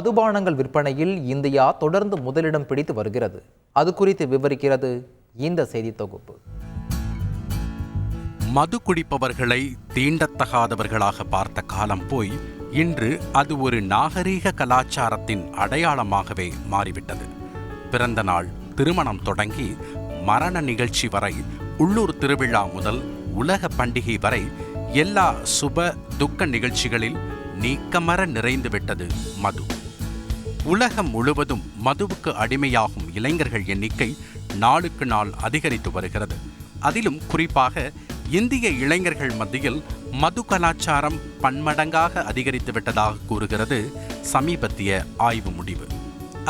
மதுபானங்கள் விற்பனையில் இந்தியா தொடர்ந்து முதலிடம் பிடித்து வருகிறது. அது குறித்து விவரிக்கிறது இந்த செய்தி தொகுப்பு. மது குடிப்பவர்களை தீண்டத்தகாதவர்களாக பார்த்த காலம் போய் இன்று அது ஒரு நாகரீக கலாச்சாரத்தின் அடையாளமாகவே மாறிவிட்டது. பிறந்த நாள், திருமணம் தொடங்கி மரண நிகழ்ச்சி வரை, உள்ளூர் திருவிழா முதல் உலக பண்டிகை வரை எல்லா சுப துக்க நிகழ்ச்சிகளில் நீக்கமர நிறைந்துவிட்டது மது. உலகம் முழுவதும் மதுவுக்கு அடிமையாகும் இளைஞர்கள் எண்ணிக்கை நாளுக்கு நாள் அதிகரித்து வருகிறது. அதிலும் குறிப்பாக இந்திய இளைஞர்கள் மத்தியில் மது கலாச்சாரம் பன்மடங்காக அதிகரித்து விட்டதாக கூறுகிறது சமீபத்திய ஆய்வு முடிவு.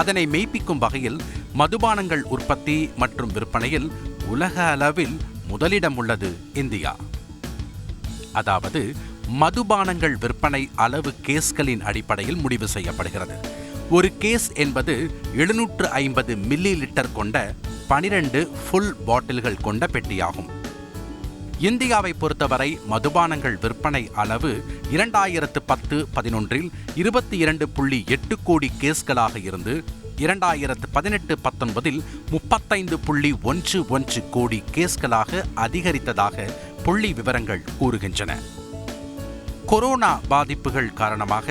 அதனை மெய்ப்பிக்கும் வகையில் மதுபானங்கள் உற்பத்தி மற்றும் விற்பனையில் உலக அளவில் முதலிடம் உள்ளது இந்தியா. அதாவது மதுபானங்கள் விற்பனை அளவு கேஸ்களின் அடிப்படையில் முடிவு செய்யப்படுகிறது. ஒரு கேஸ் என்பது 750 மில்லி லிட்டர் கொண்ட 12 ஃபுல் பாட்டில்கள் கொண்ட பெட்டியாகும். இந்தியாவை பொறுத்தவரை மதுபானங்கள் விற்பனை அளவு 2010-11 22.8 கோடி கேஸ்களாக இருந்து 2018-19 35.11 கோடி கேஸ்களாக அதிகரித்ததாக புள்ளி விவரங்கள் கூறுகின்றன. கொரோனா பாதிப்புகள் காரணமாக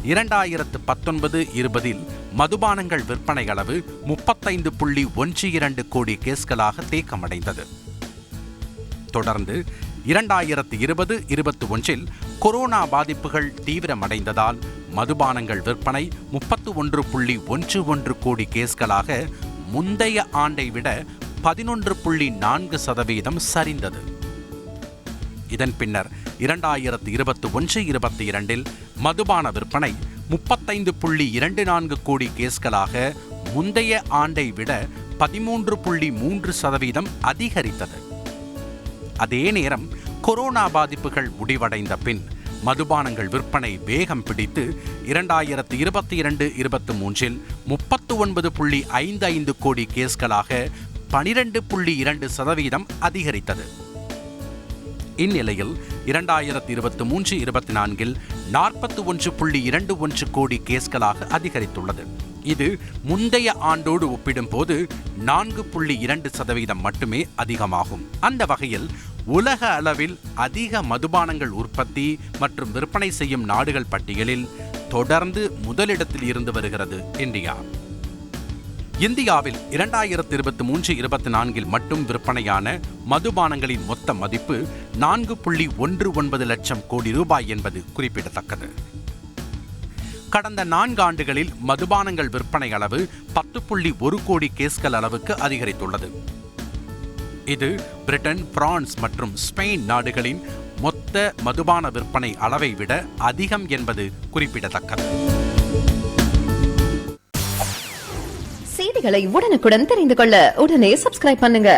2019-20 மதுபானங்கள் விற்பனை அளவு 35.12 கோடி கேஸ்களாக தேக்கமடைந்தது. தொடர்ந்து 2020-21 கொரோனா பாதிப்புகள் தீவிரமடைந்ததால் மதுபானங்கள் விற்பனை 31.11 கோடி கேஸ்களாக முந்தைய ஆண்டை விட 11.4% சரிந்தது. இதன் பின்னர் 2021-22 மதுபான விற்பனை 35.24 கோடி கேஸ்களாக முந்தைய ஆண்டை விட 13.3% அதிகரித்தது. அதே நேரம் கொரோனா பாதிப்புகள் முடிவடைந்த பின் மதுபானங்கள் விற்பனை வேகம் பிடித்து 2022-23 39.55 கோடி கேஸ்களாக 12.2% அதிகரித்தது. இந்நிலையில் 2023-24 41.21 கோடி கேஸ்களாக அதிகரித்துள்ளது. இது முந்தைய ஆண்டோடு ஒப்பிடும்போது 4.2% மட்டுமே அதிகமாகும். அந்த வகையில் உலக அளவில் அதிக மதுபானங்கள் உற்பத்தி மற்றும் விற்பனை செய்யும் நாடுகள் பட்டியலில் தொடர்ந்து முதலிடத்தில் இருந்து வருகிறது இந்தியா. இந்தியாவில் 2023-24 மட்டும் விற்பனையான மதுபானங்களின் மொத்த மதிப்பு 4.19 லட்சம் கோடி ரூபாய் என்பது குறிப்பிடத்தக்கது. கடந்த 4 ஆண்டுகளில் மதுபானங்கள் விற்பனை அளவு 10.1 கோடி கேஸ்கள் அளவுக்கு அதிகரித்துள்ளது. இது பிரிட்டன், பிரான்ஸ் மற்றும் ஸ்பெயின் நாடுகளின் மொத்த மதுபான விற்பனை அளவை விட அதிகம் என்பது குறிப்பிடத்தக்கது. செய்திகளை உடனுக்குடன் தெரிந்து கொள்ள உடனே சப்ஸ்கிரைப் பண்ணுங்க.